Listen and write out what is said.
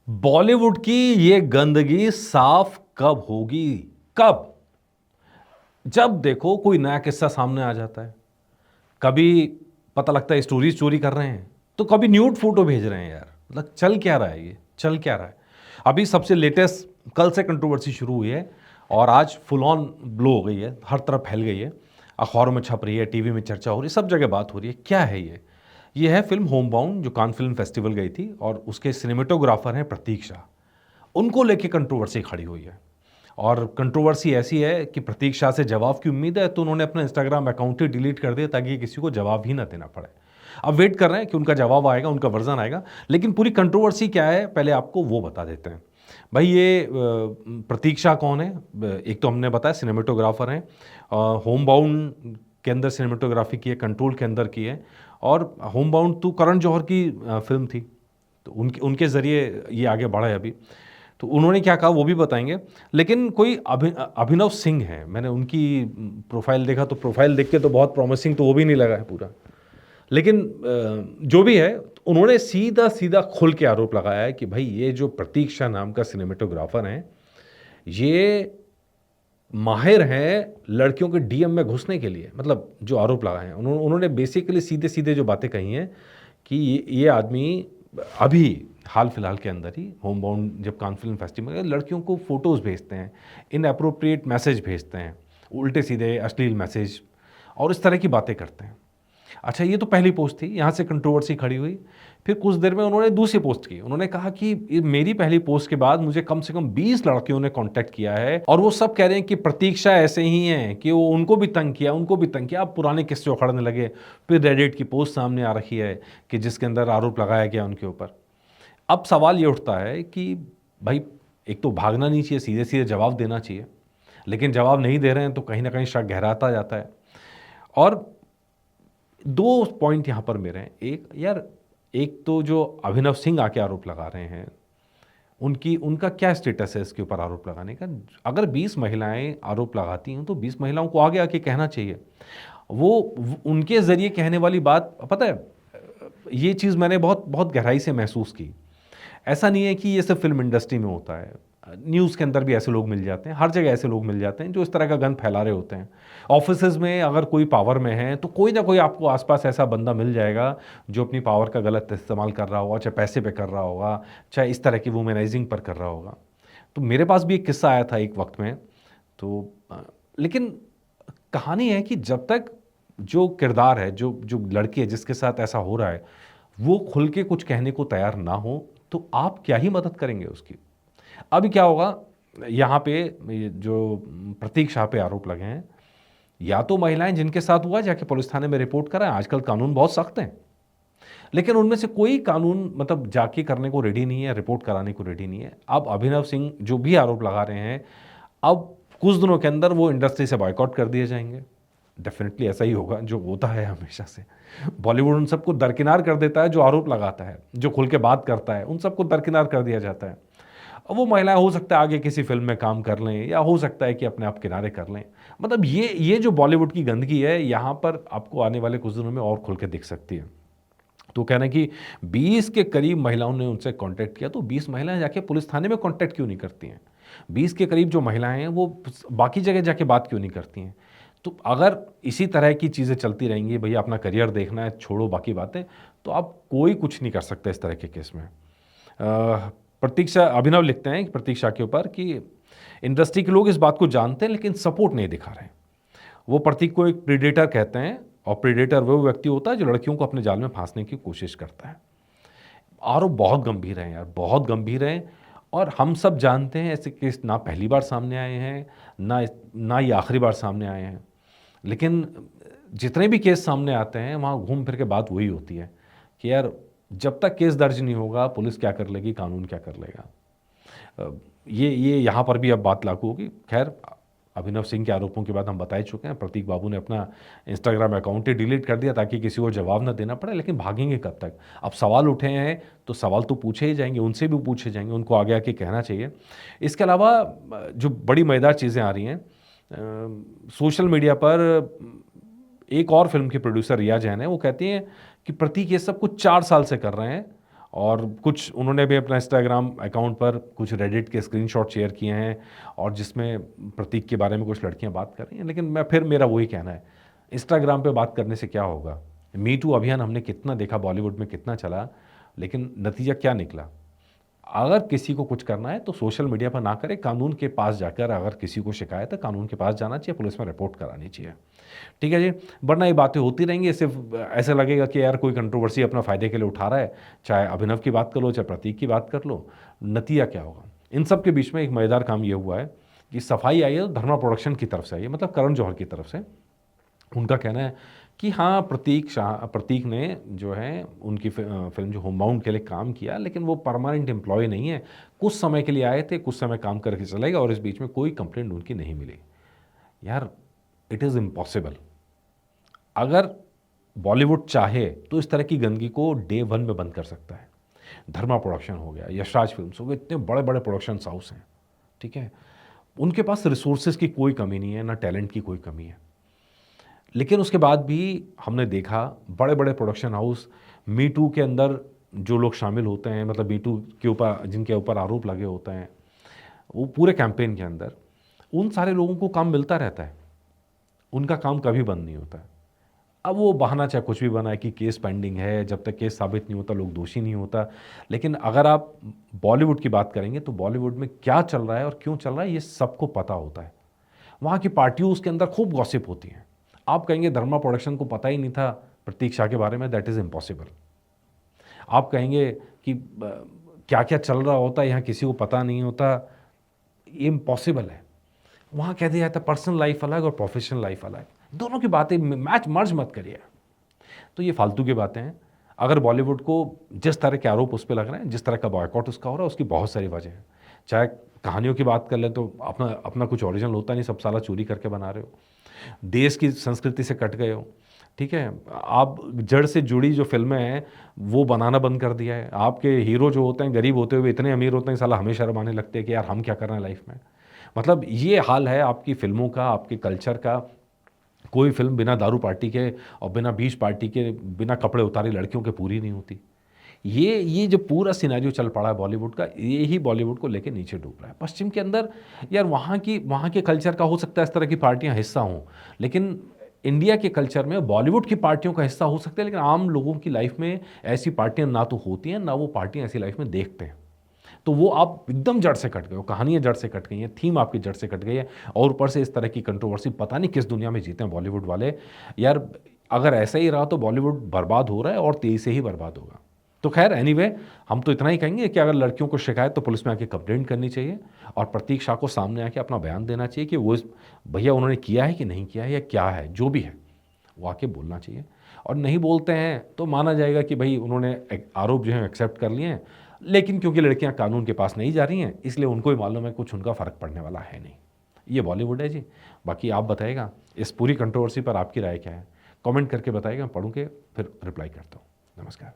बॉलीवुड की ये गंदगी साफ कब होगी? कब? जब देखो कोई नया किस्सा सामने आ जाता है। कभी पता लगता है स्टोरीज चोरी कर रहे हैं, तो कभी न्यूड फोटो भेज रहे हैं। यार मतलब चल क्या रहा है? ये चल क्या रहा है? अभी सबसे लेटेस्ट कल से कंट्रोवर्सी शुरू हुई है और आज फुल ऑन ब्लो हो गई है, हर तरफ फैल गई है, अखबारों में छप रही है, टीवी में चर्चा हो रही है, सब जगह बात हो रही है। क्या है ये है फिल्म होम बाउंड, जो कान फिल्म फेस्टिवल गई थी और उसके सिनेमेटोग्राफर हैं प्रतीक शाह। उनको लेके कंट्रोवर्सी खड़ी हुई है और कंट्रोवर्सी ऐसी है कि प्रतीक शाह से जवाब की उम्मीद है, तो उन्होंने अपना इंस्टाग्राम अकाउंट ही डिलीट कर दिया ताकि किसी को जवाब ही ना देना पड़े। अब वेट कर रहे हैं कि उनका जवाब आएगा, उनका वर्जन आएगा। लेकिन पूरी कंट्रोवर्सी क्या है, पहले आपको वो बता देते हैं। भाई ये प्रतीक शाह कौन है? एक तो हमने बताया सिनेमेटोग्राफर हैं, होम बाउंड के अंदर सिनेमेटोग्राफी की है, कंट्रोल के अंदर की है। और होम बाउंड तो करण जौहर की फिल्म थी, तो उनके उनके ज़रिए ये आगे बढ़ा है अभी। तो उन्होंने क्या कहा वो भी बताएंगे। लेकिन कोई अभिनव सिंह है, मैंने उनकी प्रोफाइल देखा, तो प्रोफाइल देख के तो बहुत प्रॉमिसिंग तो वो भी नहीं लगा है पूरा। लेकिन जो भी है, उन्होंने सीधा सीधा खुल के आरोप लगाया है कि भाई ये जो प्रतीक शाह नाम का सिनेमेटोग्राफर है, ये माहिर हैं लड़कियों के डीएम में घुसने के लिए। मतलब जो आरोप लगाए हैं उन्होंने बेसिकली सीधे सीधे जो बातें कही हैं कि ये आदमी अभी हाल फिलहाल के अंदर ही होम बाउंड जब कान फिल्म फेस्टिवल में लड़कियों को फोटोज़ भेजते हैं, इन अप्रोप्रिएट मैसेज भेजते हैं, उल्टे सीधे अश्लील मैसेज और इस तरह की बातें करते हैं। अच्छा, ये तो पहली पोस्ट थी, यहाँ से कंट्रोवर्सी खड़ी हुई। फिर कुछ देर में उन्होंने दूसरी पोस्ट की। उन्होंने कहा कि मेरी पहली पोस्ट के बाद मुझे कम से कम 20 लड़कियों ने कांटेक्ट किया है और वो सब कह रहे हैं कि प्रतीक्षा ऐसे ही हैं, कि वो उनको भी तंग किया, उनको भी तंग किया। अब पुराने किस्से उखड़ने लगे। फिर रेडिट की पोस्ट सामने आ रही है कि जिसके अंदर आरोप लगाया गया उनके ऊपर। अब सवाल ये उठता है कि भाई एक तो भागना नहीं चाहिए, सीधे सीधे जवाब देना चाहिए। लेकिन जवाब नहीं दे रहे हैं तो कहीं ना कहीं शक गहराता जाता है। और दो पॉइंट यहाँ पर मेरे हैं। एक यार, एक तो जो अभिनव सिंह आके आरोप लगा रहे हैं, उनकी उनका क्या स्टेटस है इसके ऊपर आरोप लगाने का? अगर 20 महिलाएं आरोप लगाती हैं तो 20 महिलाओं को आगे आके कहना चाहिए। उनके ज़रिए कहने वाली बात, पता है, ये चीज़ मैंने बहुत बहुत गहराई से महसूस की। ऐसा नहीं है कि ये सिर्फ फिल्म इंडस्ट्री में होता है, न्यूज़ के अंदर भी ऐसे लोग मिल जाते हैं, हर जगह ऐसे लोग मिल जाते हैं जो इस तरह का गंद फैला रहे होते हैं। ऑफिसेज में अगर कोई पावर में है तो कोई ना कोई आपको आसपास ऐसा बंदा मिल जाएगा जो अपनी पावर का गलत इस्तेमाल कर रहा होगा, चाहे पैसे पे कर रहा होगा, चाहे इस तरह की वुमेनाइजिंग पर कर रहा होगा। तो मेरे पास भी एक किस्सा आया था एक वक्त में। तो लेकिन कहानी है कि जब तक जो किरदार है, जो जो लड़की है जिसके साथ ऐसा हो रहा है, वो खुल के कुछ कहने को तैयार ना हो, तो आप क्या ही मदद करेंगे उसकी? अभी क्या होगा, यहाँ पे ये जो प्रतीक शाह पे आरोप लगे हैं, या तो महिलाएं जिनके साथ हुआ जाके पुलिस थाने में रिपोर्ट कराएं। आजकल कानून बहुत सख्त हैं, लेकिन उनमें से कोई कानून मतलब जाके करने को रेडी नहीं है, रिपोर्ट कराने को रेडी नहीं है। अब अभिनव सिंह जो भी आरोप लगा रहे हैं, अब कुछ दिनों के अंदर वो इंडस्ट्री से बॉयकॉट कर दिए जाएंगे। डेफिनेटली ऐसा ही होगा जो होता है हमेशा से। बॉलीवुड उन सबको दरकिनार कर देता है जो आरोप लगाता है, जो खुल के बात करता है, उन सबको दरकिनार कर दिया जाता है। अब वो महिलाएं हो सकता है आगे किसी फिल्म में काम कर लें, या हो सकता है कि अपने आप किनारे कर लें। मतलब ये जो बॉलीवुड की गंदगी है, यहाँ पर आपको आने वाले कुछ दिनों में और खुल के दिख सकती है। तो कहना है कि 20 के करीब महिलाओं ने उनसे कांटेक्ट किया, तो 20 महिलाएं जाके पुलिस थाने में कांटेक्ट क्यों नहीं करती हैं? 20 के करीब जो महिलाएं हैं वो बाकी जगह जाके बात क्यों नहीं करती हैं? तो अगर इसी तरह की चीज़ें चलती रहेंगी, भैया अपना करियर देखना है, छोड़ो बाकी बातें, तो आप कोई कुछ नहीं कर सकते इस तरह के केस में। प्रतीक्षा अभिनव लिखते हैं प्रतीक्षा के ऊपर कि इंडस्ट्री के लोग इस बात को जानते हैं लेकिन सपोर्ट नहीं दिखा रहे हैं। वो प्रतीक को एक प्रीडेटर कहते हैं, और प्रीडेटर वो व्यक्ति होता है जो लड़कियों को अपने जाल में फांसने की कोशिश करता है। आरोप बहुत गंभीर हैं यार, बहुत गंभीर हैं। और हम सब जानते हैं ऐसे केस ना पहली बार सामने आए हैं, ना ये आखिरी बार सामने आए हैं। लेकिन जितने भी केस सामने आते हैं वहाँ घूम फिर के बात वही होती है कि यार जब तक केस दर्ज नहीं होगा पुलिस क्या कर लेगी, कानून क्या कर लेगा। ये यहाँ पर भी अब बात लागू होगी। खैर, अभिनव सिंह के आरोपों के बाद हम बता ही चुके हैं, प्रतीक बाबू ने अपना इंस्टाग्राम अकाउंट ही डिलीट कर दिया ताकि किसी को जवाब ना देना पड़े। लेकिन भागेंगे कब तक? अब सवाल उठे हैं तो सवाल तो पूछे ही जाएंगे, उनसे भी पूछे जाएंगे, उनको आगे आके कहना चाहिए। इसके अलावा जो बड़ी मज़ेदार चीज़ें आ रही हैं सोशल मीडिया पर, एक और फिल्म की प्रोड्यूसर रिया जैन है, वो कहती हैं कि प्रतीक ये सब कुछ 4 साल से कर रहे हैं और कुछ उन्होंने भी अपना इंस्टाग्राम अकाउंट पर कुछ रेडिट के स्क्रीनशॉट शेयर किए हैं और जिसमें प्रतीक के बारे में कुछ लड़कियां बात कर रही हैं। लेकिन मेरा वही कहना है, इंस्टाग्राम पे बात करने से क्या होगा? मी टू अभियान हमने कितना देखा, बॉलीवुड में कितना चला, लेकिन नतीजा क्या निकला? अगर किसी को कुछ करना है तो सोशल मीडिया पर ना करे, कानून के पास जाकर अगर किसी को शिकायत है कानून के पास जाना चाहिए, पुलिस में रिपोर्ट करानी चाहिए। ठीक है जी, वरना ये बातें होती रहेंगी, सिर्फ ऐसा लगेगा कि यार कोई कंट्रोवर्सी अपना फ़ायदे के लिए उठा रहा है, चाहे अभिनव की बात कर लो चाहे प्रतीक की बात कर लो, नतीजा क्या होगा? इन सब के बीच में एक मज़ेदार काम ये हुआ है कि सफाई आई है तो धर्मा प्रोडक्शन की तरफ से आई है, मतलब करण जौहर की तरफ से। उनका कहना है कि हाँ, प्रतीक ने जो है उनकी फ़िल्म जो होमबाउंड के लिए काम किया, लेकिन वो परमानेंट एम्प्लॉय नहीं है, कुछ समय के लिए आए थे, कुछ समय काम करके चले गए और इस बीच में कोई कंप्लेंट उनकी नहीं मिली। यार, इट इज़ इम्पॉसिबल। अगर बॉलीवुड चाहे तो इस तरह की गंदगी को डे वन में बंद कर सकता है। धर्मा प्रोडक्शन हो गया, यशराज फिल्म्स हो गए, इतने बड़े बड़े प्रोडक्शन हाउस हैं, ठीक है, उनके पास रिसोर्सेज की कोई कमी नहीं है, ना टैलेंट की कोई कमी है। लेकिन उसके बाद भी हमने देखा बड़े बड़े प्रोडक्शन हाउस, मी टू के अंदर जो लोग शामिल होते हैं, मतलब मी टू के ऊपर जिनके ऊपर आरोप लगे होते हैं, वो पूरे कैंपेन के अंदर उन सारे लोगों को काम मिलता रहता है, उनका काम कभी बंद नहीं होता है। अब वो बहाना चाहे कुछ भी बनाए कि केस पेंडिंग है, जब तक केस साबित नहीं होता लोग दोषी नहीं होता। लेकिन अगर आप बॉलीवुड की बात करेंगे तो बॉलीवुड में क्या चल रहा है और क्यों चल रहा है ये सबको पता होता है। वहाँ की पार्टियों उसके अंदर खूब गॉसिप होती हैं। आप कहेंगे धर्मा प्रोडक्शन को पता ही नहीं था प्रतीक शाह के बारे में, दैट इज़ इम्पॉसिबल। आप कहेंगे कि क्या क्या चल रहा होता है यहाँ किसी को पता नहीं होता, ये इम्पॉसिबल है। वहाँ कह दिया जाता है पर्सनल लाइफ अलग और प्रोफेशनल लाइफ अलग, दोनों की बातें मर्ज मत करिए। तो ये फालतू की बातें हैं। अगर बॉलीवुड को जिस तरह के आरोप उस पे लग रहे हैं, जिस तरह का बॉयकॉट उसका हो रहा है, उसकी बहुत सारी वजह है। चाहे कहानियों की बात कर लें तो अपना अपना कुछ ओरिजिनल होता नहीं, सब साला चोरी करके बना रहे हो, देश की संस्कृति से कट गए हो, ठीक है, आप जड़ से जुड़ी जो फ़िल्में हैं वो बनाना बंद कर दिया है। आपके हीरो जो होते हैं गरीब होते हुए इतने अमीर होते हैं, साला हमें शर्म आने लगते हैं कि यार हम क्या कर रहे हैं लाइफ में। मतलब ये हाल है आपकी फ़िल्मों का, आपके कल्चर का। कोई फ़िल्म बिना दारू पार्टी के और बिना बीच पार्टी के, बिना कपड़े उतारे लड़कियों के पूरी नहीं होती। ये जो पूरा सिनेरियो चल पड़ा है बॉलीवुड का, ये ही बॉलीवुड को लेके नीचे डूब रहा है। पश्चिम के अंदर यार वहाँ के कल्चर का हो सकता है इस तरह की पार्टियाँ हिस्सा हों, लेकिन इंडिया के कल्चर में बॉलीवुड की पार्टियों का हिस्सा हो सकते हैं, लेकिन आम लोगों की लाइफ में ऐसी पार्टियाँ ना तो होती हैं, ना वो पार्टियाँ ऐसी लाइफ में देखते हैं। तो वो आप एकदम जड़ से कट गए हो, कहानियाँ जड़ से कट गई हैं, थीम आपकी जड़ से कट गई है और ऊपर से इस तरह की कंट्रोवर्सी, पता नहीं किस दुनिया में जीते हैं बॉलीवुड वाले। यार अगर ऐसा ही रहा तो बॉलीवुड बर्बाद हो रहा है और तेज़ी से ही बर्बाद होगा। तो खैर एनीवे, हम तो इतना ही कहेंगे कि अगर लड़कियों को शिकायत तो पुलिस में आके कंप्लेंट करनी चाहिए और प्रतीक शाह को सामने आके अपना बयान देना चाहिए कि वो भैया उन्होंने किया है कि नहीं किया है या क्या है, जो भी है वो आके बोलना चाहिए। और नहीं बोलते हैं तो माना जाएगा कि भाई उन्होंने आरोप जो है एक्सेप्ट कर लिए हैं, लेकिन क्योंकि लड़कियां कानून के पास नहीं जा रही हैं इसलिए उनको ही मालूम है कुछ उनका फ़र्क पड़ने वाला है नहीं। ये बॉलीवुड है जी। बाकी आप बताइएगा इस पूरी कंट्रोवर्सी पर आपकी राय क्या है, कमेंट करके बताइएगा, पढ़ूँ के फिर रिप्लाई करता हूँ। नमस्कार।